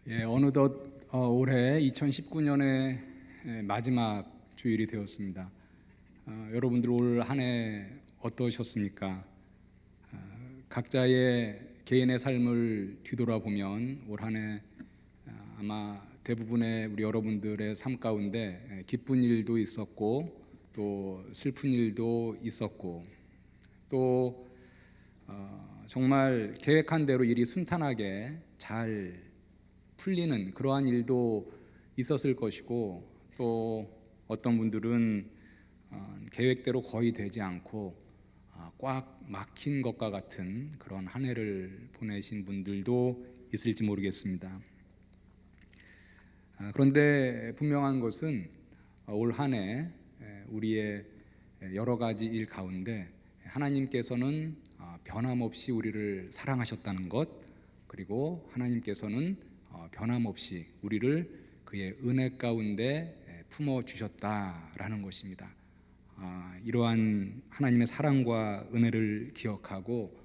어느덧 올해 2019년의 마지막 주일이 되었습니다. 여러분들 올 한 해 어떠셨습니까? 각자의 개인의 삶을 뒤돌아보면 올 한 해 아마 대부분의 우리 여러분들의 삶 가운데 기쁜 일도 있었고 또 슬픈 일도 있었고 또 정말 계획한 대로 일이 순탄하게 잘 풀리는 그러한 일도 있었을 것이고 또 어떤 분들은 계획대로 거의 되지 않고 꽉 막힌 것과 같은 그런 한 해를 보내신 분들도 있을지 모르겠습니다. 그런데 분명한 것은 올 한 해 우리의 여러 가지 일 가운데 하나님께서는 변함없이 우리를 사랑하셨다는 것, 그리고 하나님께서는 변함없이 우리를 그의 은혜 가운데 품어주셨다라는 것입니다. 이러한 하나님의 사랑과 은혜를 기억하고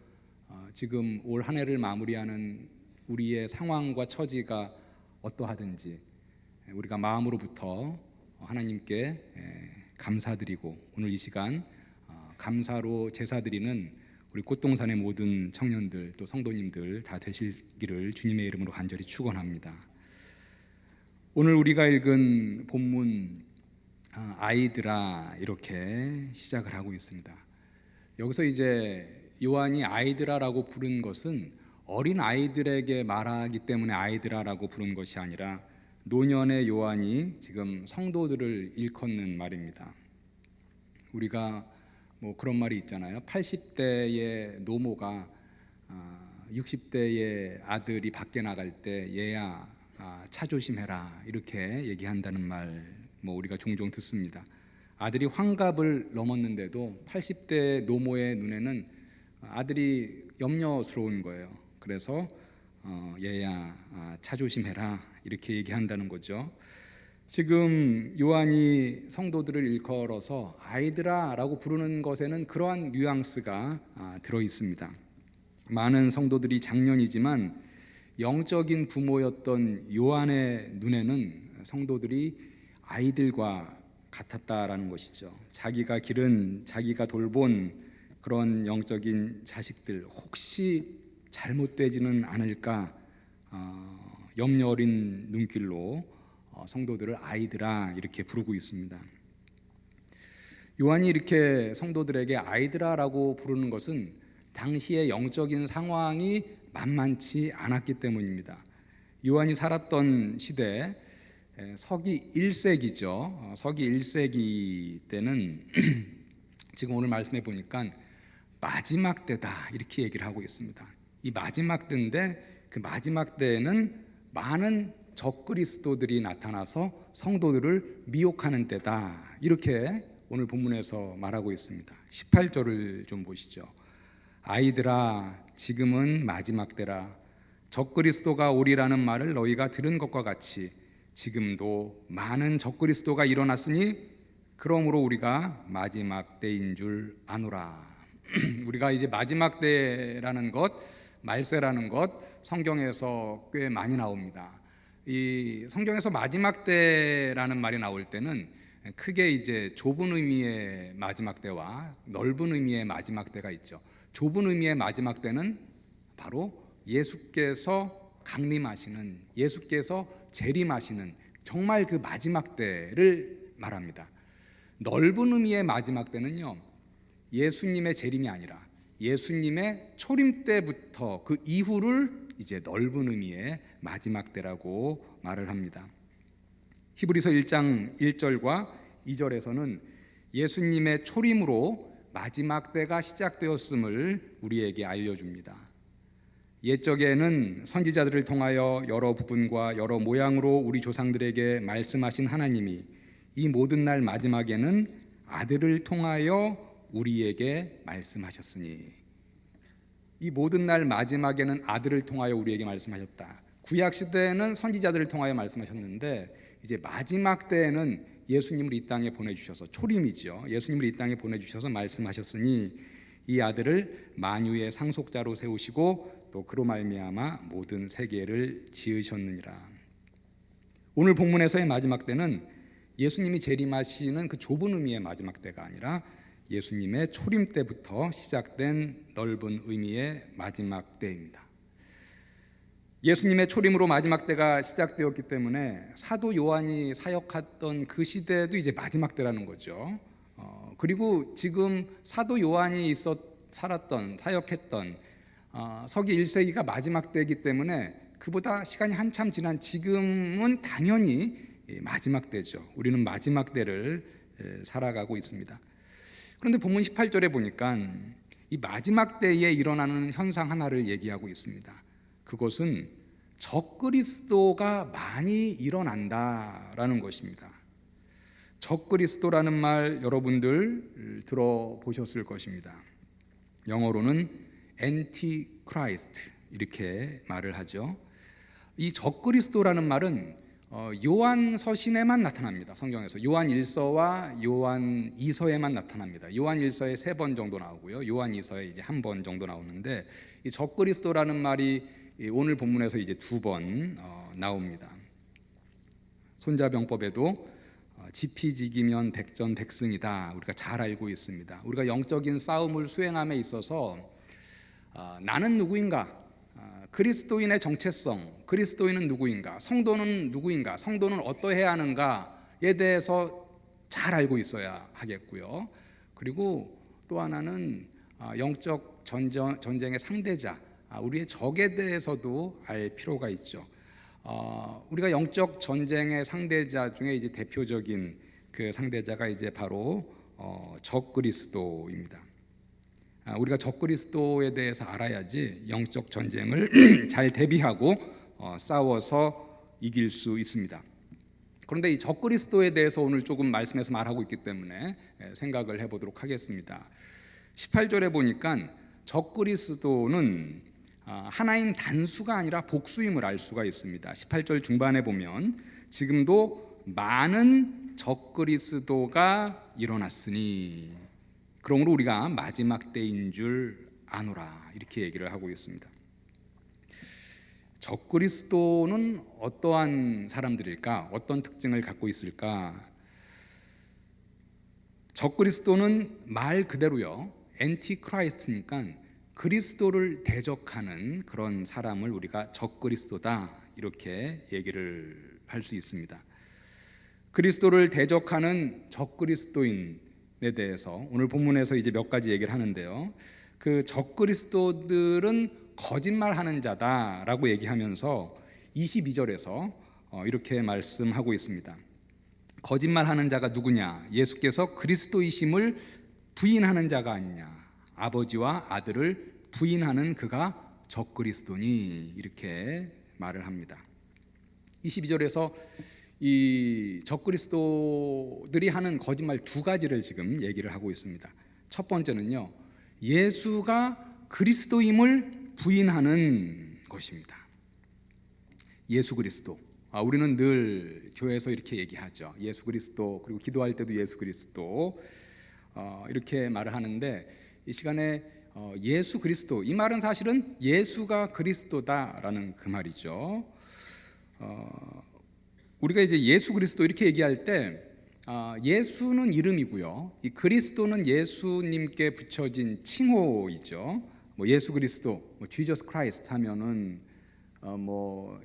지금 올 한 해를 마무리하는 우리의 상황과 처지가 어떠하든지 우리가 마음으로부터 하나님께 감사드리고 오늘 이 시간 감사로 제사드리는 우리 꽃동산의 모든 청년들 또 성도님들 다 되시기를 주님의 이름으로 간절히 축원합니다. 오늘 우리가 읽은 본문 아이들아 이렇게 시작을 하고 있습니다. 여기서 이제 요한이 아이들아라고 부른 것은 어린 아이들에게 말하기 때문에 아이들아라고 부른 것이 아니라 노년의 요한이 지금 성도들을 일컫는 말입니다. 우리가 그런 말이 있잖아요. 80대의 노모가 60대의 아들이 밖에 나갈 때 얘야 차 조심해라 이렇게 얘기한다는 말 우리가 종종 듣습니다. 아들이 환갑을 넘었는데도 80대 노모의 눈에는 아들이 염려스러운 거예요. 그래서 얘야 차 조심해라 이렇게 얘기한다는 거죠. 지금 요한이 성도들을 일컬어서 아이들아 라고 부르는 것에는 그러한 뉘앙스가 들어있습니다. 많은 성도들이 장년이지만 영적인 부모였던 요한의 눈에는 성도들이 아이들과 같았다라는 것이죠. 자기가 기른, 자기가 돌본 그런 영적인 자식들 혹시 잘못되지는 않을까 염려 어린 눈길로 성도들을 아이들아 이렇게 부르고 있습니다. 요한이 이렇게 성도들에게 아이들아라고 부르는 것은 당시의 영적인 상황이 만만치 않았기 때문입니다. 요한이 살았던 시대 서기 1세기죠. 서기 1세기 때는 지금 오늘 말씀해 보니까 마지막 때다 이렇게 얘기를 하고 있습니다. 이 마지막 때인데 그 마지막 때에는 많은 적그리스도들이 나타나서 성도들을 미혹하는 때다 이렇게 오늘 본문에서 말하고 있습니다. 18절을 좀 보시죠. 아이들아 지금은 마지막 때라 적그리스도가 오리라는 말을 너희가 들은 것과 같이 지금도 많은 적그리스도가 일어났으니 그러므로 우리가 마지막 때인 줄 아노라. 우리가 이제 마지막 때라는 것, 말세라는 것 성경에서 꽤 많이 나옵니다. 이 성경에서 마지막 때라는 말이 나올 때는 크게 이제 좁은 의미의 마지막 때와 넓은 의미의 마지막 때가 있죠. 좁은 의미의 마지막 때는 바로 예수께서 강림하시는, 예수께서 재림하시는 정말 그 마지막 때를 말합니다. 넓은 의미의 마지막 때는요, 예수님의 재림이 아니라 예수님의 초림 때부터 그 이후를 이제 넓은 의미의 마지막 때라고 말을 합니다. 히브리서 1장 1절과 2절에서는 예수님의 초림으로 마지막 때가 시작되었음을 우리에게 알려줍니다. 옛적에는 선지자들을 통하여 여러 부분과 여러 모양으로 우리 조상들에게 말씀하신 하나님이 이 모든 날 마지막에는 아들을 통하여 우리에게 말씀하셨으니, 이 모든 날 마지막에는 아들을 통하여 우리에게 말씀하셨다. 구약 시대에는 선지자들을 통하여 말씀하셨는데 이제 마지막 때에는 예수님을 이 땅에 보내주셔서, 초림이죠, 예수님을 이 땅에 보내주셔서 말씀하셨으니 이 아들을 만유의 상속자로 세우시고 또 그로 말미암아 모든 세계를 지으셨느니라. 오늘 본문에서의 마지막 때는 예수님이 재림하시는 그 좁은 의미의 마지막 때가 아니라 예수님의 초림 때부터 시작된 넓은 의미의 마지막 때입니다. 예수님의 초림으로 마지막 때가 시작되었기 때문에 사도 요한이 사역했던 그 시대도 이제 마지막 때라는 거죠. 그리고 지금 사도 요한이 살았던 사역했던 서기 1세기가 마지막 때이기 때문에 그보다 시간이 한참 지난 지금은 당연히 마지막 때죠. 우리는 마지막 때를 살아가고 있습니다. 그런데 본문 18절에 보니까 이 마지막 때에 일어나는 현상 하나를 얘기하고 있습니다. 그것은 적그리스도가 많이 일어난다라는 것입니다. 적그리스도라는 말 여러분들 들어보셨을 것입니다. 영어로는 Antichrist 이렇게 말을 하죠. 이 적그리스도라는 말은 요한 서신에만 나타납니다. 성경에서 요한 1서와 요한 2서에만 나타납니다. 요한 1서에 3번 정도 나오고요. 요한 2서에 이제 1번 정도 나오는데 이 적그리스도라는 말이 오늘 본문에서 이제 2번 나옵니다. 손자병법에도 지피지기면 백전백승이다 우리가 잘 알고 있습니다. 우리가 영적인 싸움을 수행함에 있어서 나는 누구인가, 그리스도인의 정체성, 그리스도인은 누구인가, 성도는 누구인가, 성도는 어떠해야 하는가에 대해서 잘 알고 있어야 하겠고요. 그리고 또 하나는 영적 전쟁의 상대자, 우리의 적에 대해서도 알 필요가 있죠. 우리가 영적 전쟁의 상대자 중에 이제 대표적인 그 상대자가 이제 바로 적그리스도입니다. 우리가 적그리스도에 대해서 알아야지 영적 전쟁을 잘 대비하고 싸워서 이길 수 있습니다. 그런데 이 적그리스도에 대해서 오늘 조금 말씀에서 말하고 있기 때문에 생각을 해보도록 하겠습니다. 18절에 보니까 적그리스도는 하나인 단수가 아니라 복수임을 알 수가 있습니다. 18절 중반에 보면 지금도 많은 적그리스도가 일어났으니 그러므로 우리가 마지막 때인 줄 아노라 이렇게 얘기를 하고 있습니다. 적그리스도는 어떠한 사람들일까? 어떤 특징을 갖고 있을까? 적그리스도는 말 그대로요, 엔티크라이스트니까 그리스도를 대적하는 그런 사람을 우리가 적그리스도다 이렇게 얘기를 할 수 있습니다. 그리스도를 대적하는 적그리스도인에 대해서 오늘 본문에서 이제 몇 가지 얘기를 하는데요. 그 적그리스도들은 거짓말하는 자다라고 얘기하면서 22절에서 이렇게 말씀하고 있습니다. 거짓말하는 자가 누구냐? 예수께서 그리스도이심을 부인하는 자가 아니냐? 아버지와 아들을 부인하는 그가 적그리스도니 이렇게 말을 합니다. 22절에서 이 적그리스도들이 하는 거짓말 2가지를 지금 얘기를 하고 있습니다. 첫 번째는요, 예수가 그리스도임을 부인하는 것입니다. 예수 그리스도. 우리는 늘 교회에서 이렇게 얘기하죠. 예수 그리스도, 그리고 기도할 때도 예수 그리스도 이렇게 말을 하는데 이 시간에 예수 그리스도, 이 말은 사실은 예수가 그리스도다라는 그 말이죠. 우리가 이제 예수 그리스도 이렇게 얘기할 때 예수는 이름이고요, 이 그리스도는 예수님께 붙여진 칭호이죠. 예수 그리스도, Jesus Christ 하면은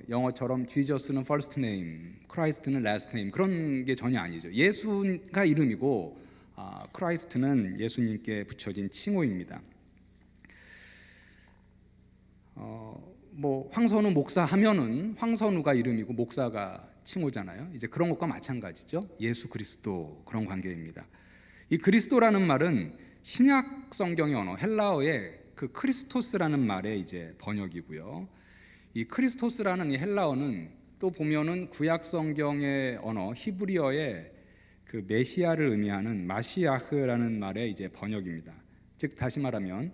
영어처럼 Jesus는 first name, Christ는 last name 그런 게 전혀 아니죠. 예수가 이름이고 크라이스트는 예수님께 붙여진 칭호입니다. 황선우 목사 하면은 황선우가 이름이고 목사가 칭호잖아요. 이제 그런 것과 마찬가지죠. 예수 그리스도 그런 관계입니다. 이 그리스도라는 말은 신약 성경의 언어 헬라어의 그 크리스토스라는 말의 이제 번역이고요. 이 크리스토스라는 이 헬라어는 또 보면은 구약 성경의 언어 히브리어의 그 메시아를 의미하는 마시아흐라는 말의 이제 번역입니다. 즉 다시 말하면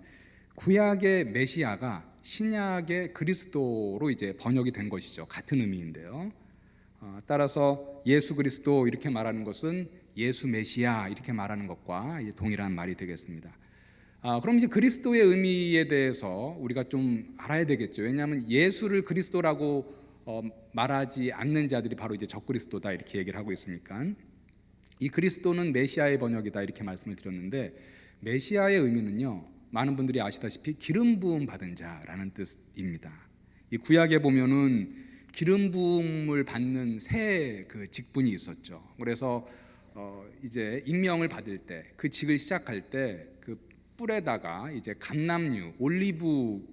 구약의 메시아가 신약의 그리스도로 이제 번역이 된 것이죠. 같은 의미인데요. 따라서 예수 그리스도 이렇게 말하는 것은 예수 메시아 이렇게 말하는 것과 동일한 말이 되겠습니다. 그럼 이제 그리스도의 의미에 대해서 우리가 좀 알아야 되겠죠. 왜냐하면 예수를 그리스도라고 말하지 않는 자들이 바로 이제 적그리스도다 이렇게 얘기를 하고 있으니까 이 그리스도는 메시아의 번역이다 이렇게 말씀을 드렸는데 메시아의 의미는요, 많은 분들이 아시다시피 기름 부음 받은 자라는 뜻입니다. 이 구약에 보면은 기름 부음을 받는 새 그 직분이 있었죠. 그래서 이제 임명을 받을 때 그 직을 시작할 때 그 뿔에다가 이제 감람류, 올리브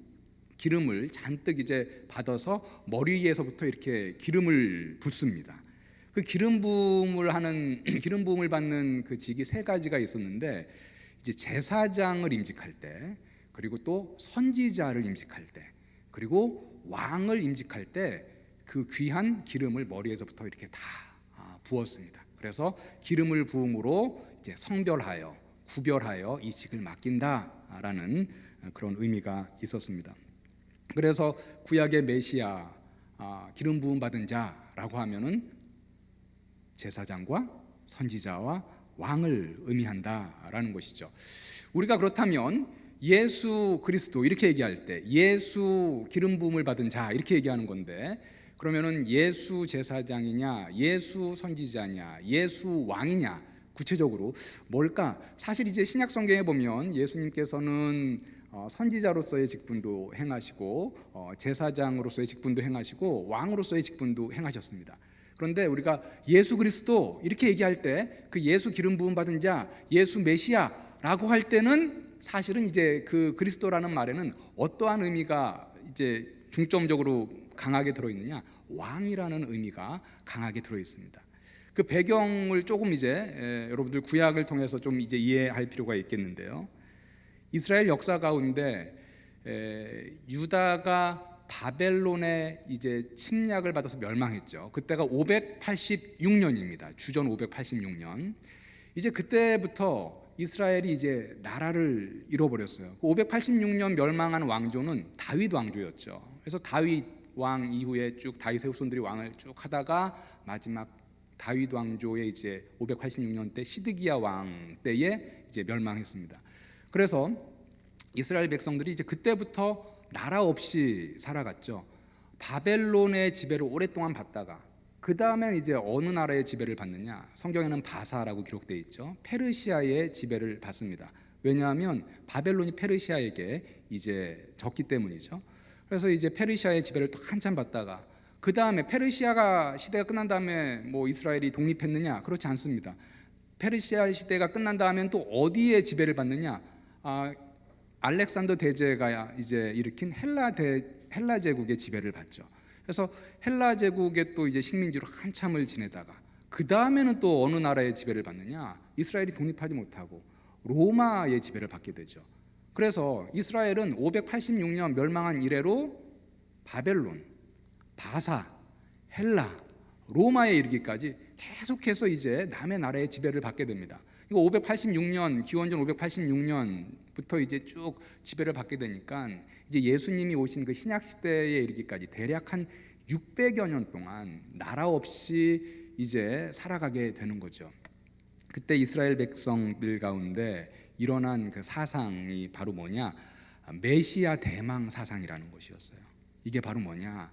기름을 잔뜩 이제 받아서 머리 위에서부터 이렇게 기름을 붓습니다. 그 기름 부음을 하는 기름 부음을 받는 그 직이 세 가지가 있었는데 이제 제사장을 임직할 때, 그리고 또 선지자를 임직할 때, 그리고 왕을 임직할 때 그 귀한 기름을 머리에서부터 이렇게 다 부었습니다. 그래서 기름을 부음으로 이제 성별하여 구별하여 이 직을 맡긴다라는 그런 의미가 있었습니다. 그래서 구약의 메시아 기름 부음 받은 자라고 하면은 제사장과 선지자와 왕을 의미한다라는 것이죠. 우리가 그렇다면 예수 그리스도 이렇게 얘기할 때 예수 기름 부음을 받은 자 이렇게 얘기하는 건데, 그러면은 예수 제사장이냐, 예수 선지자냐, 예수 왕이냐, 구체적으로 뭘까? 사실 이제 신약 성경에 보면 예수님께서는 선지자로서의 직분도 행하시고 제사장으로서의 직분도 행하시고 왕으로서의 직분도 행하셨습니다. 그런데 우리가 예수 그리스도 이렇게 얘기할 때 그 예수 기름 부음 받은 자, 예수 메시아라고 할 때는 사실은 이제 그 그리스도라는 말에는 어떠한 의미가 이제 중점적으로 강하게 들어 있느냐? 왕이라는 의미가 강하게 들어 있습니다. 그 배경을 조금 이제 여러분들 구약을 통해서 좀 이제 이해할 필요가 있겠는데요. 이스라엘 역사 가운데 유다가 바벨론의 이제 침략을 받아서 멸망했죠. 그때가 586년입니다. 주전 586년. 이제 그때부터 이스라엘이 이제 나라를 잃어버렸어요. 586년 멸망한 왕조는 다윗 왕조였죠. 그래서 다윗 왕 이후에 쭉 다윗의 후손들이 왕을 쭉 하다가 마지막 다윗 왕조의 이제 586년 때 시드기야 왕 때에 이제 멸망했습니다. 그래서 이스라엘 백성들이 이제 그때부터 나라 없이 살아갔죠. 바벨론의 지배를 오랫동안 받다가 그 다음에 이제 어느 나라의 지배를 받느냐? 성경에는 바사라고 기록되어 있죠. 페르시아의 지배를 받습니다. 왜냐하면 바벨론이 페르시아에게 이제 졌기 때문이죠. 그래서 이제 페르시아의 지배를 또 한참 받다가 그 다음에 페르시아가 시대가 끝난 다음에 뭐 이스라엘이 독립했느냐? 그렇지 않습니다. 페르시아 시대가 끝난 다음엔 또 어디에 지배를 받느냐? 알렉산더 대제가 이제 일으킨 헬라 제국의 지배를 받죠. 그래서 헬라 제국의 또 이제 식민지로 한참을 지내다가 그 다음에는 또 어느 나라의 지배를 받느냐? 이스라엘이 독립하지 못하고 로마의 지배를 받게 되죠. 그래서 이스라엘은 586년 멸망한 이래로 바벨론, 바사, 헬라, 로마에 이르기까지 계속해서 이제 남의 나라의 지배를 받게 됩니다. 이거 586년 기원전 586년부터 이제 쭉 지배를 받게 되니까 이제 예수님이 오신 그 신약 시대에 이르기까지 대략 한 600여 년 동안 나라 없이 이제 살아가게 되는 거죠. 그때 이스라엘 백성들 가운데 일어난 그 사상이 바로 뭐냐? 메시아 대망 사상이라는 것이었어요. 이게 바로 뭐냐?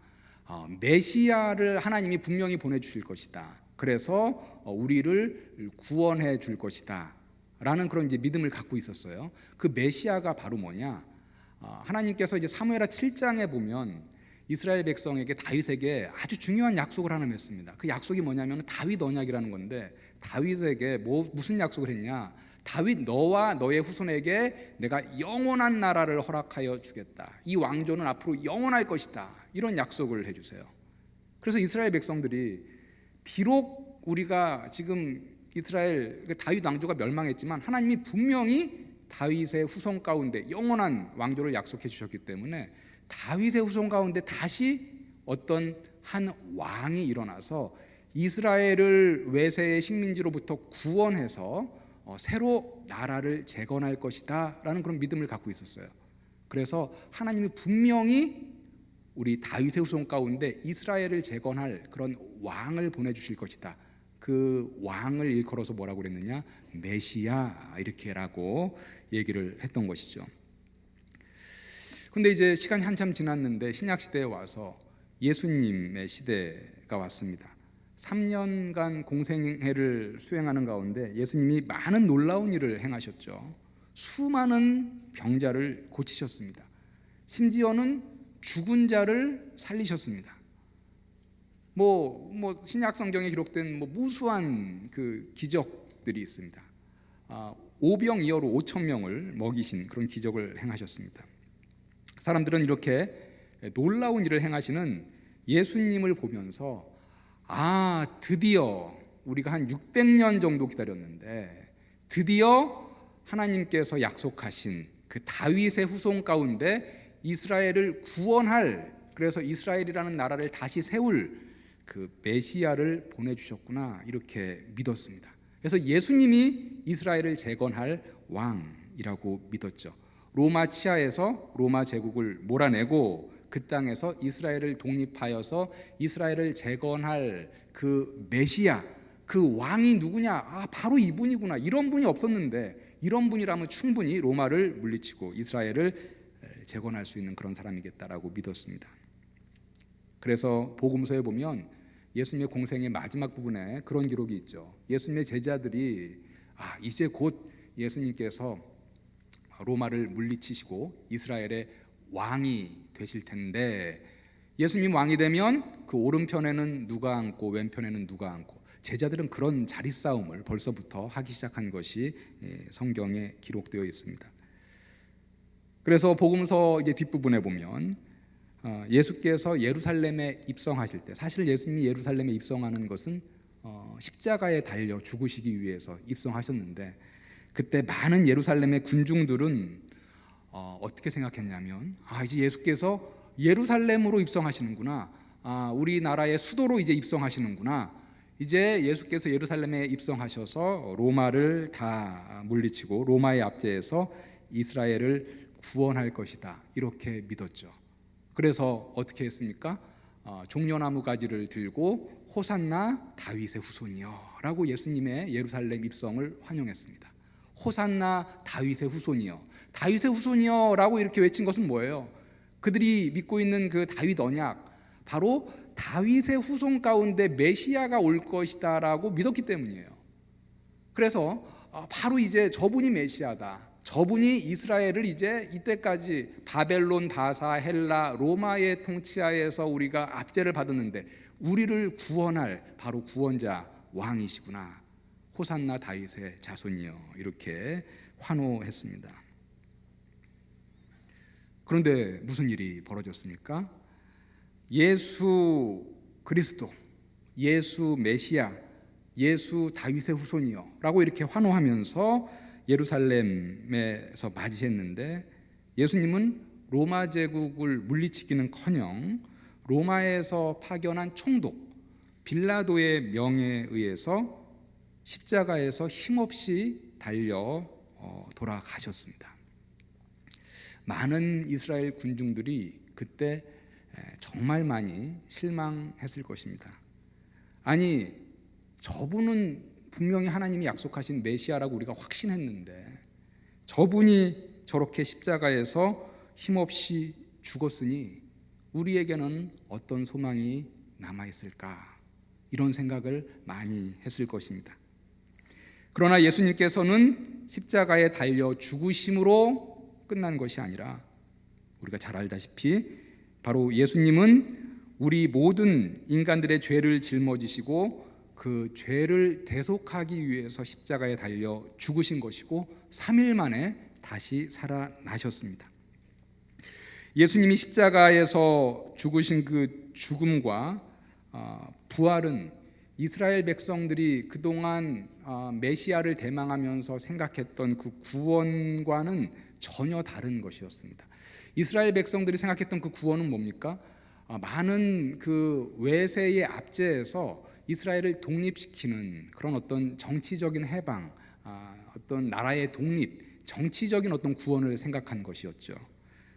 메시아를 하나님이 분명히 보내주실 것이다. 그래서 우리를 구원해 줄 것이다 라는 그런 이제 믿음을 갖고 있었어요. 그 메시아가 바로 뭐냐? 하나님께서 이제 사무엘하 7장에 보면 이스라엘 백성에게 다윗에게 아주 중요한 약속을 하나 했습니다. 그 약속이 뭐냐면 다윗 언약이라는 건데 다윗에게 무슨 약속을 했냐? 다윗 너와 너의 후손에게 내가 영원한 나라를 허락하여 주겠다. 이 왕조는 앞으로 영원할 것이다. 이런 약속을 해주세요. 그래서 이스라엘 백성들이 비록 우리가 지금 이스라엘 다윗 왕조가 멸망했지만 하나님이 분명히 다윗의 후손 가운데 영원한 왕조를 약속해 주셨기 때문에 다윗의 후손 가운데 다시 어떤 한 왕이 일어나서 이스라엘을 외세의 식민지로부터 구원해서 새로 나라를 재건할 것이다 라는 그런 믿음을 갖고 있었어요. 그래서 하나님이 분명히 우리 다윗의 후손 가운데 이스라엘을 재건할 그런 왕을 보내주실 것이다. 그 왕을 일컬어서 뭐라고 그랬느냐? 메시아 이렇게라고 얘기를 했던 것이죠. 근데 이제 시간이 한참 지났는데 신약 시대에 와서 예수님의 시대가 왔습니다. 3년간 공생애를 수행하는 가운데 예수님이 많은 놀라운 일을 행하셨죠. 수많은 병자를 고치셨습니다. 심지어는 죽은 자를 살리셨습니다. 신약 성경에 기록된 무수한 그 기적들이 있습니다. 오병이어로 5천 명을 먹이신 그런 기적을 행하셨습니다. 사람들은 이렇게 놀라운 일을 행하시는 예수님을 보면서 드디어 우리가 한 600년 정도 기다렸는데 드디어 하나님께서 약속하신 그 다윗의 후손 가운데 이스라엘을 구원할, 그래서 이스라엘이라는 나라를 다시 세울 그 메시아를 보내주셨구나 이렇게 믿었습니다. 그래서 예수님이 이스라엘을 재건할 왕이라고 믿었죠. 로마 치하에서 로마 제국을 몰아내고 그 땅에서 이스라엘을 독립하여서 이스라엘을 재건할 그 메시아, 그 왕이 누구냐? 바로 이분이구나. 이런 분이 없었는데 이런 분이라면 충분히 로마를 물리치고 이스라엘을 재건할 수 있는 그런 사람이겠다라고 믿었습니다. 그래서 복음서에 보면 예수님의 공생의 마지막 부분에 그런 기록이 있죠. 예수님의 제자들이 이제 곧 예수님께서 로마를 물리치시고 이스라엘의 왕이 되실 텐데 예수님 왕이 되면 그 오른편에는 누가 앉고 왼편에는 누가 앉고, 제자들은 그런 자리싸움을 벌써부터 하기 시작한 것이 성경에 기록되어 있습니다. 그래서 복음서 이제 뒷부분에 보면 예수께서 예루살렘에 입성하실 때, 사실 예수님이 예루살렘에 입성하는 것은 십자가에 달려 죽으시기 위해서 입성하셨는데 그때 많은 예루살렘의 군중들은 어떻게 생각했냐면 이제 예수께서 예루살렘으로 입성하시는구나, 우리나라의 수도로 이제 입성하시는구나, 이제 예수께서 예루살렘에 입성하셔서 로마를 다 물리치고 로마의 압제에서 이스라엘을 구원할 것이다 이렇게 믿었죠. 그래서 어떻게 했습니까? 종려나무 가지를 들고 호산나 다윗의 후손이여 라고 예수님의 예루살렘 입성을 환영했습니다. 호산나 다윗의 후손이여, 다윗의 후손이여 라고 이렇게 외친 것은 뭐예요? 그들이 믿고 있는 그 다윗 언약, 바로 다윗의 후손 가운데 메시아가 올 것이다 라고 믿었기 때문이에요. 그래서 바로 이제 저분이 메시아다, 저분이 이스라엘을 이제 이때까지 바벨론, 바사, 헬라, 로마의 통치하에서 우리가 압제를 받았는데 우리를 구원할 바로 구원자 왕이시구나, 호산나 다윗의 자손이여 이렇게 환호했습니다. 그런데 무슨 일이 벌어졌습니까? 예수 그리스도, 예수 메시아, 예수 다윗의 후손이여 라고 이렇게 환호하면서 예루살렘에서 맞이했는데 예수님은 로마 제국을 물리치기는커녕 로마에서 파견한 총독 빌라도의 명에 의해서 십자가에서 힘없이 달려 돌아가셨습니다. 많은 이스라엘 군중들이 그때 정말 많이 실망했을 것입니다. 아니, 저분은 분명히 하나님이 약속하신 메시아라고 우리가 확신했는데 저분이 저렇게 십자가에서 힘없이 죽었으니 우리에게는 어떤 소망이 남아있을까, 이런 생각을 많이 했을 것입니다. 그러나 예수님께서는 십자가에 달려 죽으심으로 끝난 것이 아니라 우리가 잘 알다시피 바로 예수님은 우리 모든 인간들의 죄를 짊어지시고 그 죄를 대속하기 위해서 십자가에 달려 죽으신 것이고 3일 만에 다시 살아나셨습니다. 예수님이 십자가에서 죽으신 그 죽음과 부활은 이스라엘 백성들이 그동안 메시아를 대망하면서 생각했던 그 구원과는 전혀 다른 것이었습니다. 이스라엘 백성들이 생각했던 그 구원은 뭡니까? 많은 그 외세의 압제에서 이스라엘을 독립시키는 그런 어떤 정치적인 해방, 어떤 나라의 독립, 정치적인 어떤 구원을 생각한 것이었죠.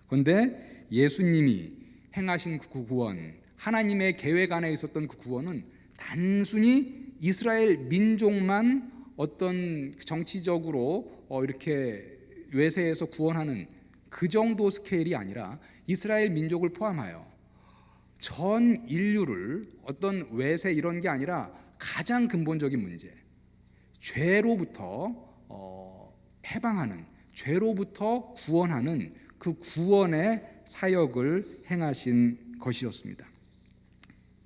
그런데 예수님이 행하신 그 구원, 하나님의 계획 안에 있었던 그 구원은 단순히 이스라엘 민족만 어떤 정치적으로 이렇게 외세에서 구원하는 그 정도 스케일이 아니라 이스라엘 민족을 포함하여 전 인류를 어떤 외세 이런 게 아니라 가장 근본적인 문제, 죄로부터 해방하는, 죄로부터 구원하는 그 구원의 사역을 행하신 것이었습니다.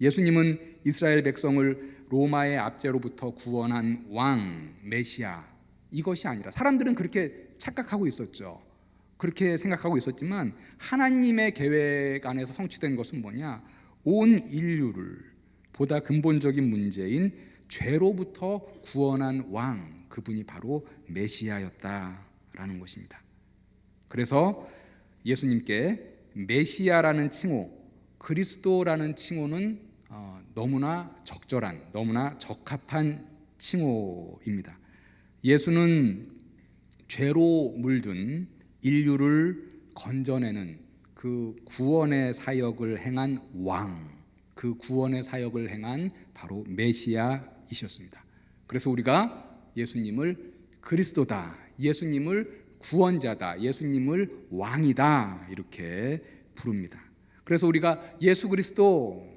예수님은 이스라엘 백성을 로마의 압제로부터 구원한 왕, 메시아, 이것이 아니라, 사람들은 그렇게 착각하고 있었죠. 그렇게 생각하고 있었지만 하나님의 계획 안에서 성취된 것은 뭐냐? 온 인류를 보다 근본적인 문제인 죄로부터 구원한 왕, 그분이 바로 메시아였다라는 것입니다. 그래서 예수님께 메시아라는 칭호, 그리스도라는 칭호는 너무나 적절한, 너무나 적합한 칭호입니다. 예수는 죄로 물든 인류를 건져내는 그 구원의 사역을 행한 왕, 그 구원의 사역을 행한 바로 메시아이셨습니다. 그래서 우리가 예수님을 그리스도다, 예수님을 구원자다, 예수님을 왕이다 이렇게 부릅니다. 그래서 우리가 예수 그리스도,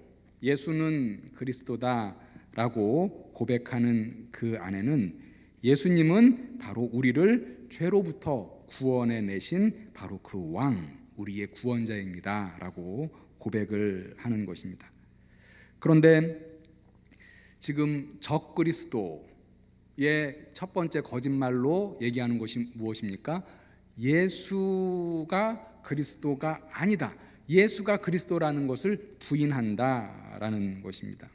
예수는 그리스도다라고 고백하는 그 안에는 예수님은 바로 우리를 죄로부터 구원해 내신 바로 그 왕, 우리의 구원자입니다 라고 고백을 하는 것입니다. 그런데 지금 적그리스도의 첫 번째 거짓말로 얘기하는 것이 무엇입니까? 예수가 그리스도가 아니다, 예수가 그리스도라는 것을 부인한다라는 것입니다.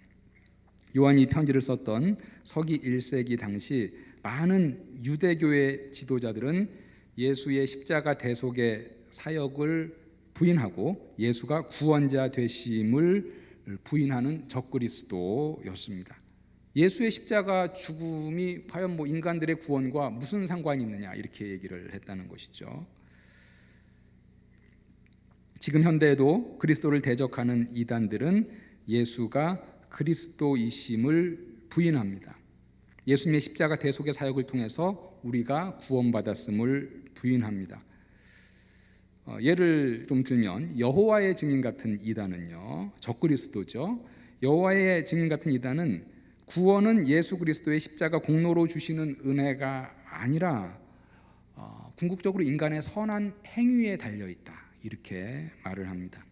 요한이 편지를 썼던 서기 1세기 당시 많은 유대교의 지도자들은 예수의 십자가 대속의 사역을 부인하고 예수가 구원자 되심을 부인하는 적그리스도였습니다. 예수의 십자가 죽음이 과연 인간들의 구원과 무슨 상관이 있느냐 이렇게 얘기를 했다는 것이죠. 지금 현대에도 그리스도를 대적하는 이단들은 예수가 그리스도이심을 부인합니다. 예수님의 십자가 대속의 사역을 통해서 우리가 구원받았음을 부인합니다. 예를 좀 들면 여호와의 증인 같은 이단은요, 적그리스도죠. 여호와의 증인 같은 이단은 구원은 예수 그리스도의 십자가 공로로 주시는 은혜가 아니라 궁극적으로 인간의 선한 행위에 달려있다 이렇게 말을 합니다.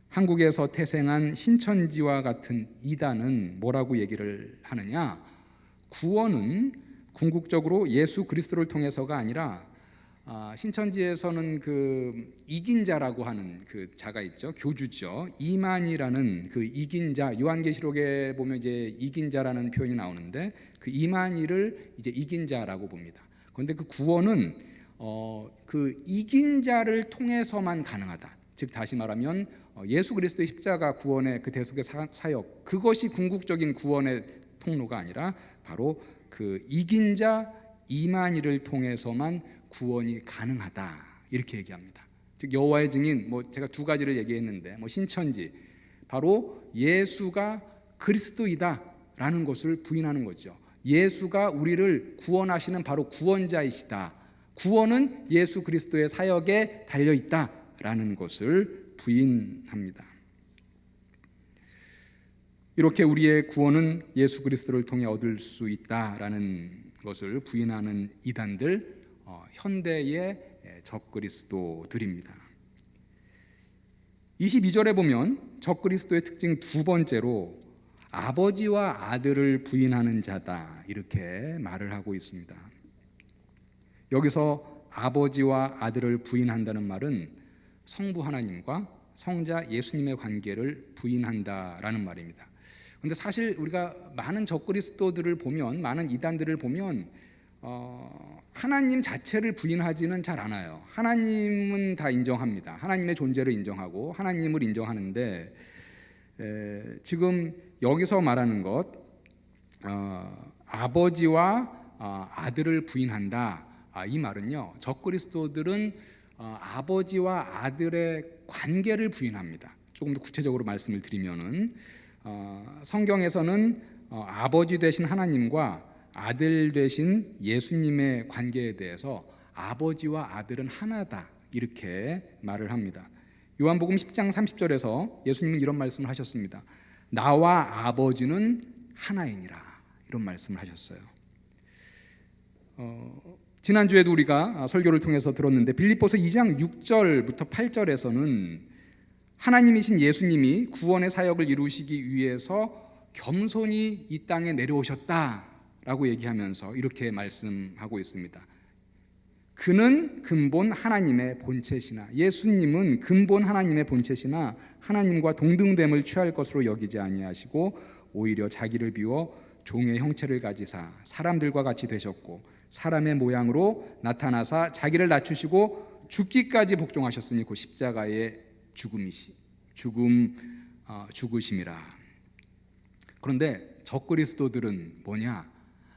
한국에서 태생한 신천지와 같은 이단은 뭐라고 얘기를 하느냐? 구원은 궁극적으로 예수 그리스도를 통해서가 아니라 신천지에서는 그 이긴 자라고 하는 그 자가 있죠. 교주죠. 이만희라는 그 이긴 자, 요한계시록에 보면 이제 이긴 자라는 표현이 나오는데 그 이만희를 이제 이긴 자라고 봅니다. 그런데 그 구원은 그 이긴 자를 통해서만 가능하다. 즉 다시 말하면 예수 그리스도의 십자가 구원의 그 대속의 사역, 그것이 궁극적인 구원의 통로가 아니라 바로 그 이긴 자 이만희를 통해서만 구원이 가능하다 이렇게 얘기합니다. 즉 여호와의 증인, 제가 두 가지를 얘기했는데 신천지, 바로 예수가 그리스도이다라는 것을 부인하는 거죠. 예수가 우리를 구원하시는 바로 구원자이시다, 구원은 예수 그리스도의 사역에 달려있다라는 것을 부인합니다. 이렇게 우리의 구원은 예수 그리스도를 통해 얻을 수 있다라는 것을 부인하는 이단들, 현대의 적그리스도들입니다. 22절에 보면 적그리스도의 특징 두 번째로 아버지와 아들을 부인하는 자다 이렇게 말을 하고 있습니다. 여기서 아버지와 아들을 부인한다는 말은 성부 하나님과 성자 예수님의 관계를 부인한다라는 말입니다. 그런데 사실 우리가 많은 적그리스도들을 보면, 많은 이단들을 보면 하나님 자체를 부인하지는 잘 않아요. 하나님은 다 인정합니다. 하나님의 존재를 인정하고 하나님을 인정하는데 지금 여기서 말하는 것, 아버지와 아들을 부인한다, 이 말은요, 적그리스도들은 아버지와 아들의 관계를 부인합니다. 조금 더 구체적으로 말씀을 드리면은 성경에서는 아버지 되신 하나님과 아들 되신 예수님의 관계에 대해서 아버지와 아들은 하나다 이렇게 말을 합니다. 요한복음 10장 30절에서 예수님은 이런 말씀을 하셨습니다. 나와 아버지는 하나이니라, 이런 말씀을 하셨어요. 지난주에도 우리가 설교를 통해서 들었는데 빌립보서 2장 6절부터 8절에서는 하나님이신 예수님이 구원의 사역을 이루시기 위해서 겸손히 이 땅에 내려오셨다라고 얘기하면서 이렇게 말씀하고 있습니다. 그는 근본 하나님의 본체시나, 예수님은 근본 하나님의 본체시나 하나님과 동등됨을 취할 것으로 여기지 아니하시고 오히려 자기를 비워 종의 형체를 가지사 사람들과 같이 되셨고 사람의 모양으로 나타나사 자기를 낮추시고 죽기까지 복종하셨으니 그 십자가의 죽으심이라. 그런데 적그리스도들은 뭐냐?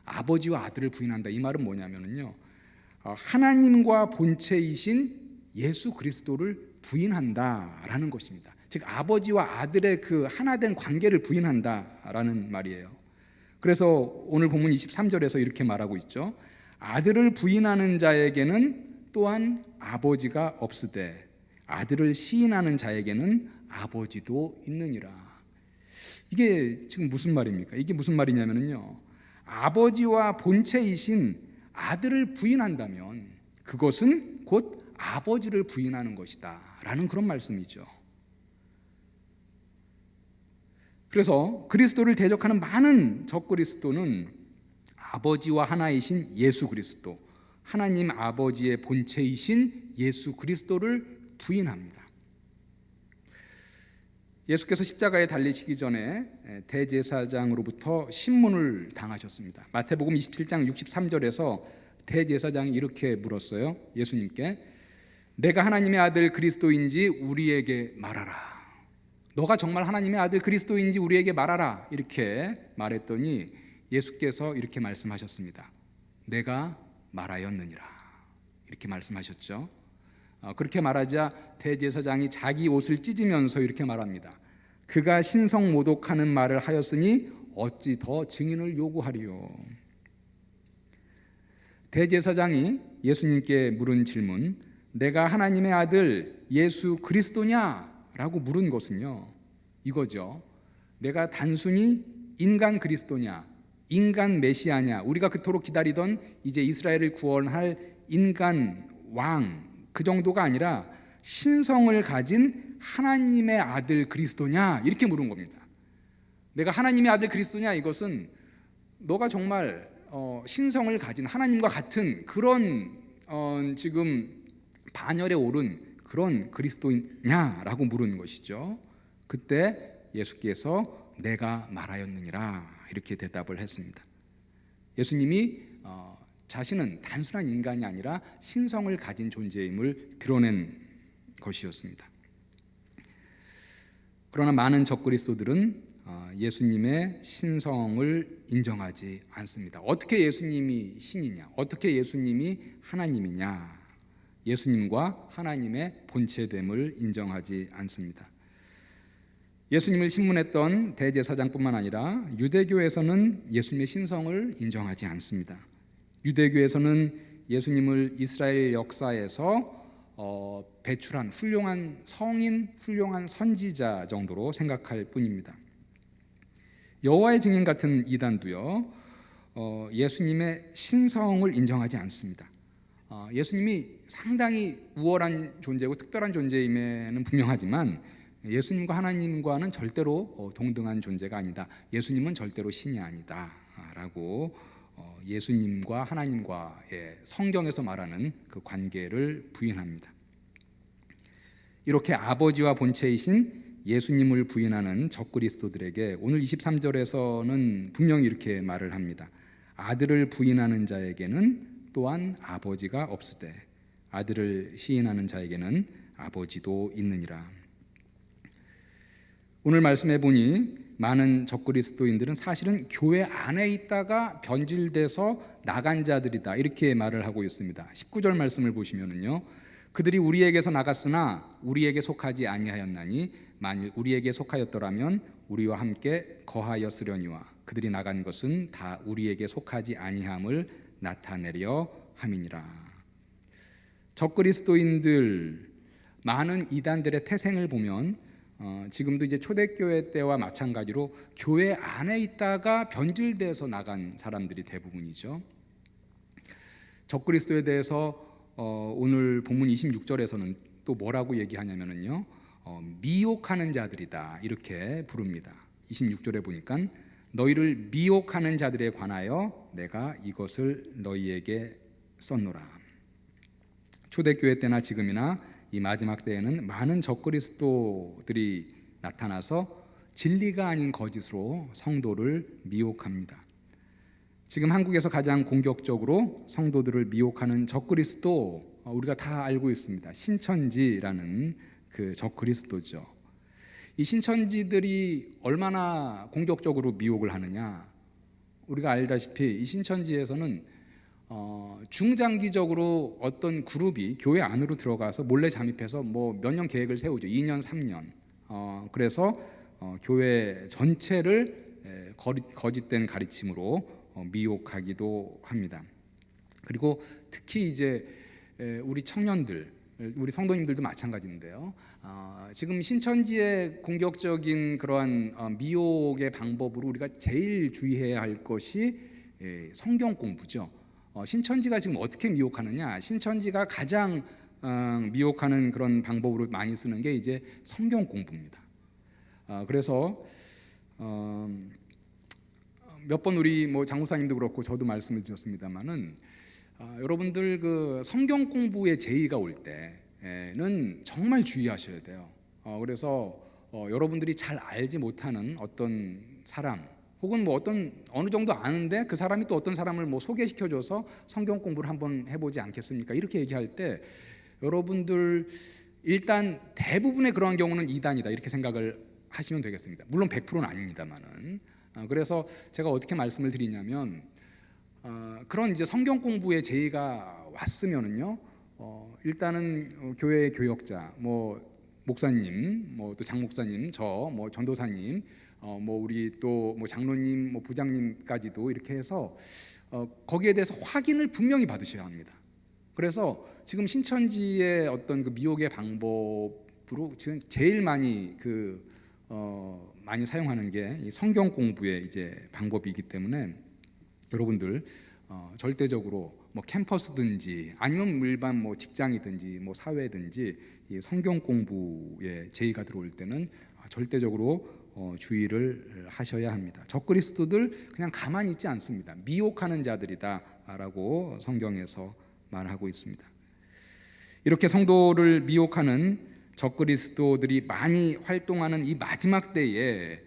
아버지와 아들을 부인한다. 이 말은 뭐냐면요, 하나님과 본체이신 예수 그리스도를 부인한다라는 것입니다. 즉 아버지와 아들의 그 하나된 관계를 부인한다라는 말이에요. 그래서 오늘 본문 23절에서 이렇게 말하고 있죠. 아들을 부인하는 자에게는 또한 아버지가 없으되 아들을 시인하는 자에게는 아버지도 있느니라. 이게 지금 무슨 말입니까? 이게 무슨 말이냐면요, 아버지와 본체이신 아들을 부인한다면 그것은 곧 아버지를 부인하는 것이다 라는 그런 말씀이죠. 그래서 그리스도를 대적하는 많은 적그리스도는 아버지와 하나이신 예수 그리스도, 하나님 아버지의 본체이신 예수 그리스도를 부인합니다. 예수께서 십자가에 달리시기 전에 대제사장으로부터 신문을 당하셨습니다. 마태복음 27장 63절에서 대제사장이 이렇게 물었어요. 예수님께 내가 하나님의 아들 그리스도인지 우리에게 말하라. 너가 정말 하나님의 아들 그리스도인지 우리에게 말하라. 이렇게 말했더니 예수께서 이렇게 말씀하셨습니다. 내가 말하였느니라. 이렇게 말씀하셨죠. 그렇게 말하자 대제사장이 자기 옷을 찢으면서 이렇게 말합니다. 그가 신성 모독하는 말을 하였으니 어찌 더 증인을 요구하리요. 대제사장이 예수님께 물은 질문, 내가 하나님의 아들 예수 그리스도냐라고 물은 것은요, 이거죠. 내가 단순히 인간 그리스도냐, 인간 메시아냐, 우리가 그토록 기다리던 이제 이스라엘을 구원할 인간 왕, 그 정도가 아니라 신성을 가진 하나님의 아들 그리스도냐, 이렇게 물은 겁니다. 내가 하나님의 아들 그리스도냐, 이것은 너가 정말 신성을 가진 하나님과 같은 그런 지금 반열에 오른 그런 그리스도냐라고 물은 것이죠. 그때 예수께서 내가 말하였느니라 이렇게 대답을 했습니다. 예수님이 자신은 단순한 인간이 아니라 신성을 가진 존재임을 드러낸 것이었습니다. 그러나 많은 적그리스도들은 예수님의 신성을 인정하지 않습니다. 어떻게 예수님이 신이냐? 어떻게 예수님이 하나님이냐? 예수님과 하나님의 본체됨을 인정하지 않습니다. 예수님을 신문했던 대제사장뿐만 아니라 유대교에서는 예수님의 신성을 인정하지 않습니다. 유대교에서는 예수님을 이스라엘 역사에서 배출한 훌륭한 성인, 훌륭한 선지자 정도로 생각할 뿐입니다. 여호와의 증인 같은 이단도요, 예수님의 신성을 인정하지 않습니다. 예수님이 상당히 우월한 존재고 특별한 존재임에는 분명하지만 예수님과 하나님과는 절대로 동등한 존재가 아니다. 예수님은 절대로 신이 아니다 라고 예수님과 하나님과의 성경에서 말하는 그 관계를 부인합니다. 이렇게 아버지와 본체이신 예수님을 부인하는 적그리스도들에게 오늘 23절에서는 분명히 이렇게 말을 합니다. 아들을 부인하는 자에게는 또한 아버지가 없으되 아들을 시인하는 자에게는 아버지도 있느니라. 오늘 말씀해 보니 많은 적그리스도인들은 사실은 교회 안에 있다가 변질돼서 나간 자들이다 이렇게 말을 하고 있습니다. 19절 말씀을 보시면은요, 그들이 우리에게서 나갔으나 우리에게 속하지 아니하였나니 만일 우리에게 속하였더라면 우리와 함께 거하였으려니와 그들이 나간 것은 다 우리에게 속하지 아니함을 나타내려 함이니라. 적그리스도인들, 많은 이단들의 태생을 보면 지금도 이제 초대교회 때와 마찬가지로 교회 안에 있다가 변질돼서 나간 사람들이 대부분이죠. 적그리스도에 대해서 오늘 본문 26절에서는 또 뭐라고 얘기하냐면요, 미혹하는 자들이다 이렇게 부릅니다. 26절에 보니까 너희를 미혹하는 자들에 관하여 내가 이것을 너희에게 썼노라. 초대교회 때나 지금이나 이 마지막 때에는 많은 적그리스도들이 나타나서 진리가 아닌 거짓으로 성도를 미혹합니다. 지금 한국에서 가장 공격적으로 성도들을 미혹하는 적그리스도, 우리가 다 알고 있습니다. 신천지라는 그 적그리스도죠. 이 신천지들이 얼마나 공격적으로 미혹을 하느냐, 우리가 알다시피 이 신천지에서는 중장기적으로 어떤 그룹이 교회 안으로 들어가서 몰래 잠입해서 뭐 몇 년 계획을 세우죠. 2년, 3년. 그래서 교회 전체를 거짓된 가르침으로 미혹하기도 합니다. 그리고 특히 이제 우리 청년들, 우리 성도님들도 마찬가지인데요. 지금 신천지의 공격적인 그러한 미혹의 방법으로 우리가 제일 주의해야 할 것이 성경 공부죠. 신천지가 지금 어떻게 미혹하느냐? 신천지가 가장 미혹하는 그런 방법으로 많이 쓰는 게 이제 성경 공부입니다. 그래서 몇 번 우리 뭐 장목사님도 그렇고 저도 말씀을 드렸습니다만은 여러분들 그 성경 공부의 제의가 올 때는 정말 주의하셔야 돼요. 그래서 여러분들이 잘 알지 못하는 어떤 사람, 혹은 뭐 어느 정도 아는데 그 사람이 또 어떤 사람을 뭐 소개시켜줘서 성경 공부를 한번 해보지 않겠습니까? 이렇게 얘기할 때 여러분들 일단 대부분의 그러한 경우는 이단이다 이렇게 생각을 하시면 되겠습니다. 물론 100%는 아닙니다만은. 그래서 제가 어떻게 말씀을 드리냐면 그런 이제 성경 공부의 제의가 왔으면은요, 일단은 교회의 교역자, 뭐 목사님, 뭐 또 장목사님, 저 뭐 전도사님, 뭐 우리 또 뭐 장로님, 뭐 부장님까지도 이렇게 해서 거기에 대해서 확인을 분명히 받으셔야 합니다. 그래서 지금 신천지의 어떤 그 미혹의 방법으로 지금 제일 많이 많이 사용하는 게 이 성경 공부의 이제 방법이기 때문에 여러분들 절대적으로 뭐 캠퍼스든지 아니면 일반 뭐 직장이든지 뭐 사회든지 이 성경 공부에 제의가 들어올 때는 절대적으로 주의를 하셔야 합니다. 적그리스도들 그냥 가만히 있지 않습니다. 미혹하는 자들이다라고 성경에서 말하고 있습니다. 이렇게 성도를 미혹하는 적그리스도들이 많이 활동하는 이 마지막 때에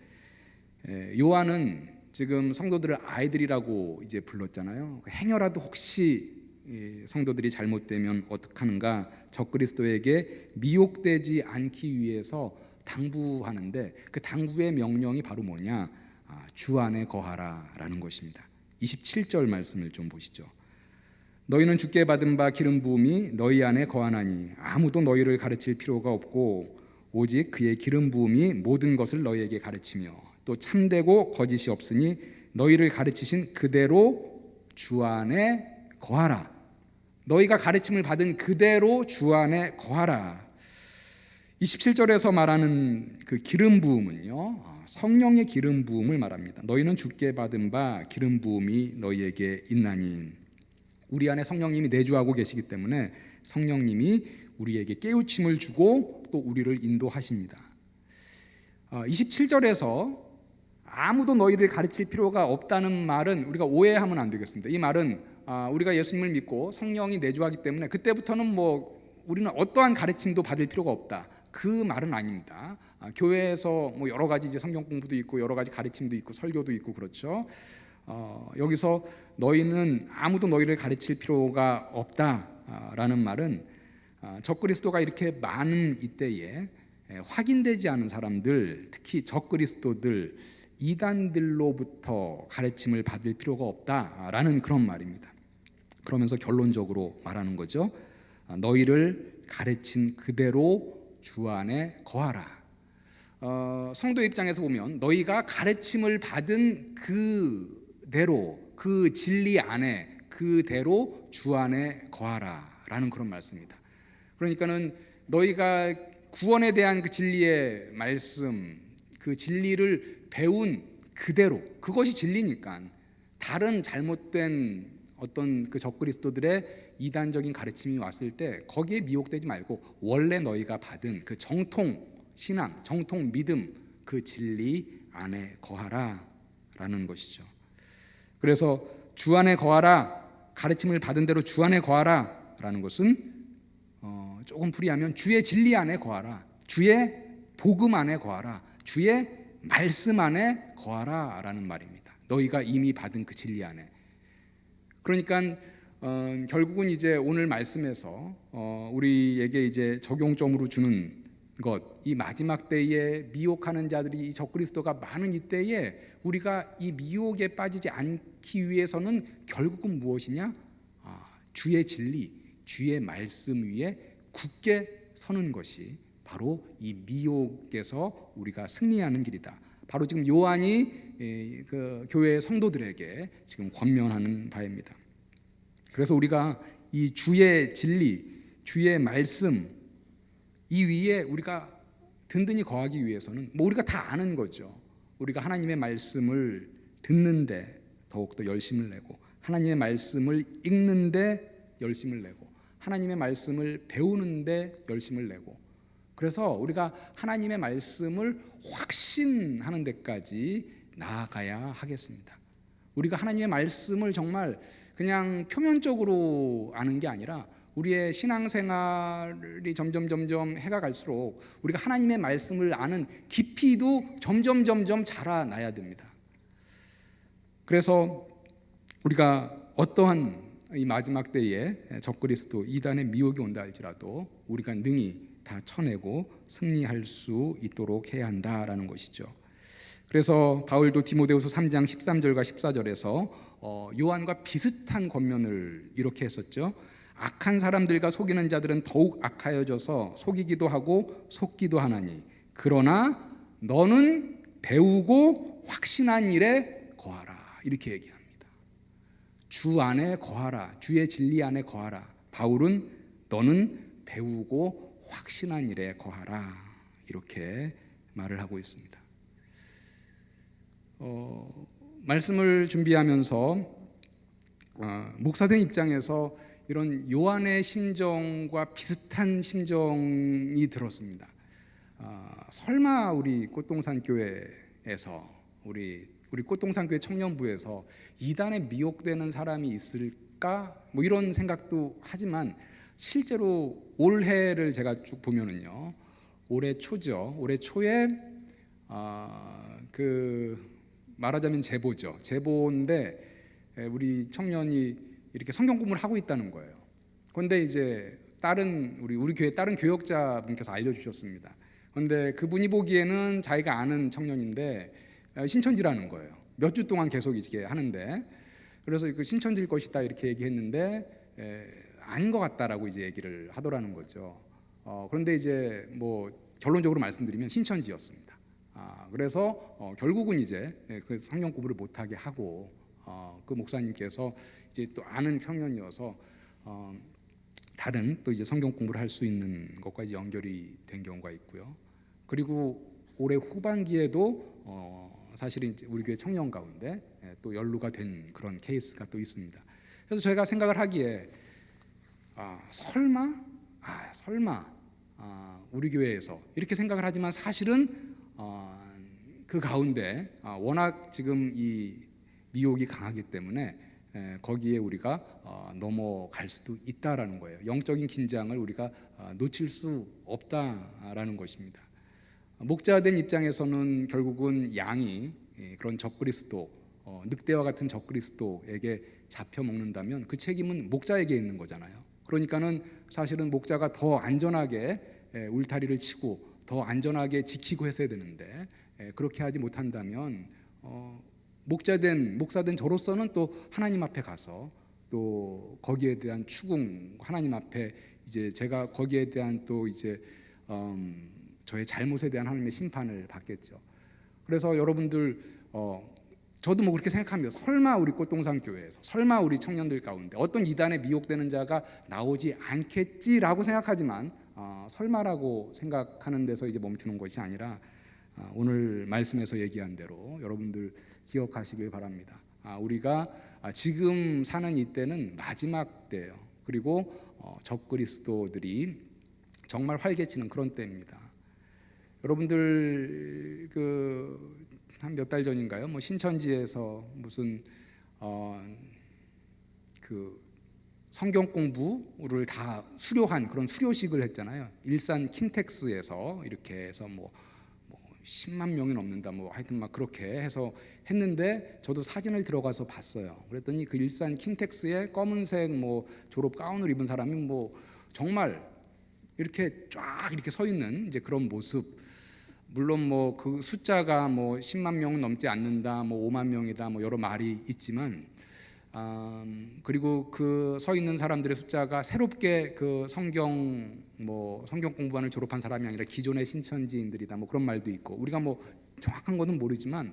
요한은 지금 성도들을 아이들이라고 이제 불렀잖아요. 행여라도 혹시 성도들이 잘못되면 어떡하는가, 적그리스도에게 미혹되지 않기 위해서 당부하는데 그 당부의 명령이 바로 뭐냐? 주 안에 거하라라는 것입니다. 27절 말씀을 좀 보시죠. 너희는 주께 받은 바 기름 부음이 너희 안에 거하나니 아무도 너희를 가르칠 필요가 없고 오직 그의 기름 부음이 모든 것을 너희에게 가르치며 또 참되고 거짓이 없으니 너희를 가르치신 그대로 주 안에 거하라. 너희가 가르침을 받은 그대로 주 안에 거하라. 27절에서 말하는 그 기름 부음은요, 성령의 기름 부음을 말합니다. 너희는 주께 받은 바 기름 부음이 너희에게 있나니, 우리 안에 성령님이 내주하고 계시기 때문에 성령님이 우리에게 깨우침을 주고 또 우리를 인도하십니다. 27절에서 아무도 너희를 가르칠 필요가 없다는 말은 우리가 오해하면 안 되겠습니다. 이 말은 우리가 예수님을 믿고 성령이 내주하기 때문에 그때부터는 뭐 우리는 어떠한 가르침도 받을 필요가 없다, 그 말은 아닙니다. 교회에서 뭐 여러 가지 이제 성경 공부도 있고 여러 가지 가르침도 있고 설교도 있고 그렇죠. 여기서 너희는 아무도 너희를 가르칠 필요가 없다라는 말은 적그리스도가 이렇게 많은 이때에 확인되지 않은 사람들, 특히 적그리스도들, 이단들로부터 가르침을 받을 필요가 없다라는 그런 말입니다. 그러면서 결론적으로 말하는 거죠. 너희를 가르친 그대로 주 안에 거하라. 성도 입장에서 보면 너희가 가르침을 받은 그대로 그 진리 안에 그대로 주 안에 거하라라는 그런 말씀입니다. 그러니까는 너희가 구원에 대한 그 진리의 말씀, 그 진리를 배운 그대로, 그것이 진리니까 다른 잘못된 어떤 그 적그리스도들의 이단적인 가르침이 왔을 때 거기에 미혹되지 말고 원래 너희가 받은 그 정통 신앙, 정통 믿음, 그 진리 안에 거하라라는 것이죠. 그래서 주 안에 거하라, 가르침을 받은 대로 주 안에 거하라라는 것은 조금 풀이하면 주의 진리 안에 거하라, 주의 복음 안에 거하라, 주의 말씀 안에 거하라라는 말입니다. 너희가 이미 받은 그 진리 안에. 그러니까 결국은 이제 오늘 말씀에서 우리에게 이제 적용점으로 주는 것, 이 마지막 때에 미혹하는 자들이 이 적그리스도가 많은 이때에 우리가 이 미혹에 빠지지 않기 위해서는 결국은 무엇이냐? 주의 진리, 주의 말씀 위에 굳게 서는 것이 바로 이 미혹에서 우리가 승리하는 길이다. 바로 지금 요한이 그 교회 성도들에게 지금 권면하는 바입니다. 그래서 우리가 이 주의 진리, 주의 말씀 이 위에 우리가 든든히 거하기 위해서는 뭐 우리가 다 아는 거죠. 우리가 하나님의 말씀을 듣는데 더욱더 열심을 내고, 하나님의 말씀을 읽는데 열심을 내고, 하나님의 말씀을 배우는데 열심을 내고, 그래서 우리가 하나님의 말씀을 확신하는 데까지 나아가야 하겠습니다. 우리가 하나님의 말씀을 정말 그냥 표면적으로 아는 게 아니라 우리의 신앙생활이 점점 해가 갈수록 우리가 하나님의 말씀을 아는 깊이도 점점 자라나야 됩니다. 그래서 우리가 어떠한 이 마지막 때에 적그리스도 이단의 미혹이 온다 할지라도 우리가 능히 다 쳐내고 승리할 수 있도록 해야 한다라는 것이죠. 그래서 바울도 디모데후서 3장 13절과 14절에서 요한과 비슷한 권면을 이렇게 했었죠. 악한 사람들과 속이는 자들은 더욱 악하여져서 속이기도 하고 속기도 하나니 그러나 너는 배우고 확신한 일에 거하라, 이렇게 얘기합니다. 주 안에 거하라, 주의 진리 안에 거하라. 바울은 너는 배우고 확신한 일에 거하라, 이렇게 말을 하고 있습니다. 말씀을 준비하면서 목사된 입장에서 이런 요한의 심정과 비슷한 심정이 들었습니다. 설마 우리 꽃동산 교회에서 우리 꽃동산 교회 청년부에서 이단에 미혹되는 사람이 있을까? 뭐 이런 생각도 하지만 실제로 올해를 제가 쭉 보면은요, 올해 초죠. 올해 초에 그 말하자면 제보인데 우리 청년이 이렇게 성경 공부를 하고 있다는 거예요. 그런데 이제 우리 교회 다른 교역자분께서 알려주셨습니다. 그런데 그분이 보기에는 자기가 아는 청년인데 신천지라는 거예요. 몇 주 동안 계속 이렇게 하는데, 그래서 그 신천지일 것이다 이렇게 얘기했는데 아닌 것 같다라고 이제 얘기를 하더라는 거죠. 그런데 이제 뭐 결론적으로 말씀드리면 신천지였습니다. 그래서 결국은 이제 그 성경 공부를 못하게 하고 그 목사님께서 이제 또 아는 청년이어서 다른 또 이제 성경 공부를 할 수 있는 것까지 연결이 된 경우가 있고요. 그리고 올해 후반기에도 사실은 이제 우리 교회 청년 가운데 또 연루가 된 그런 케이스가 또 있습니다. 그래서 저희가 생각을 하기에 설마 우리 교회에서 이렇게 생각을 하지만 사실은 그 가운데 워낙 지금 이 미혹이 강하기 때문에 거기에 우리가 넘어갈 수도 있다라는 거예요. 영적인 긴장을 우리가 놓칠 수 없다라는 것입니다. 목자된 입장에서는 결국은 양이 그런 적그리스도, 늑대와 같은 적그리스도에게 잡혀 먹는다면 그 책임은 목자에게 있는 거잖아요. 그러니까는 사실은 목자가 더 안전하게 울타리를 치고 더 안전하게 지키고 했어야 되는데 그렇게 하지 못한다면 목사된 저로서는 또 하나님 앞에 가서 또 거기에 대한 추궁, 하나님 앞에 이제 제가 거기에 대한 또 이제 저의 잘못에 대한 하나님의 심판을 받겠죠. 그래서 여러분들 저도 뭐 그렇게 생각합니다. 설마 우리 꽃동산 교회에서, 설마 우리 청년들 가운데 어떤 이단에 미혹되는 자가 나오지 않겠지라고 생각하지만 설마라고 생각하는 데서 이제 멈추는 것이 아니라 오늘 말씀에서 얘기한 대로 여러분들 기억하시길 바랍니다. 우리가 지금 사는 이때는 마지막 때예요. 그리고 적그리스도들이 정말 활개치는 그런 때입니다. 여러분들 한 몇 달 전인가요? 뭐 신천지에서 무슨 성경 공부를 다 수료한 그런 수료식을 했잖아요. 일산 킨텍스에서 이렇게 해서 뭐 10만 명이 넘는다 뭐 하여튼 막 그렇게 해서 했는데 저도 사진을 들어가서 봤어요. 그랬더니 그 일산 킨텍스에 검은색 뭐 졸업 가운을 입은 사람이 뭐 정말 이렇게 쫙 이렇게 서 있는 이제 그런 모습. 물론 뭐 그 숫자가 뭐 10만 명은 넘지 않는다, 뭐 5만 명이다, 뭐 여러 말이 있지만, 그리고 그 서 있는 사람들의 숫자가 새롭게 그 성경 공부반을 졸업한 사람이 아니라 기존의 신천지인들이다, 뭐 그런 말도 있고, 우리가 뭐 정확한 거는 모르지만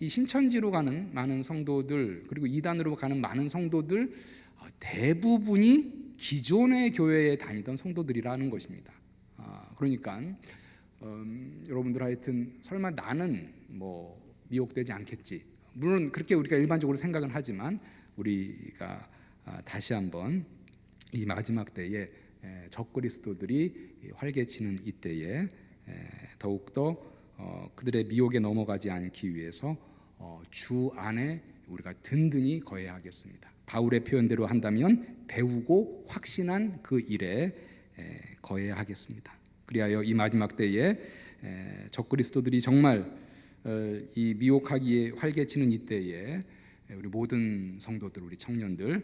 이 신천지로 가는 많은 성도들, 그리고 이단으로 가는 많은 성도들 대부분이 기존의 교회에 다니던 성도들이라는 것입니다. 그러니까 여러분들 하여튼 설마 나는 뭐 미혹되지 않겠지. 물론 그렇게 우리가 일반적으로 생각은 하지만 우리가 다시 한번 이 마지막 때에 적그리스도들이 활개치는 이때에 더욱더 그들의 미혹에 넘어가지 않기 위해서 주 안에 우리가 든든히 거해야 하겠습니다. 바울의 표현대로 한다면 배우고 확신한 그 일에 거해야 하겠습니다. 그리하여 이 마지막 때에 적그리스도들이 정말 이 미혹하기에 활개치는 이때에 우리 모든 성도들, 우리 청년들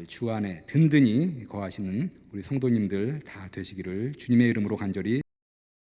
주 안에 든든히 거하시는 우리 성도님들 다 되시기를 주님의 이름으로 간절히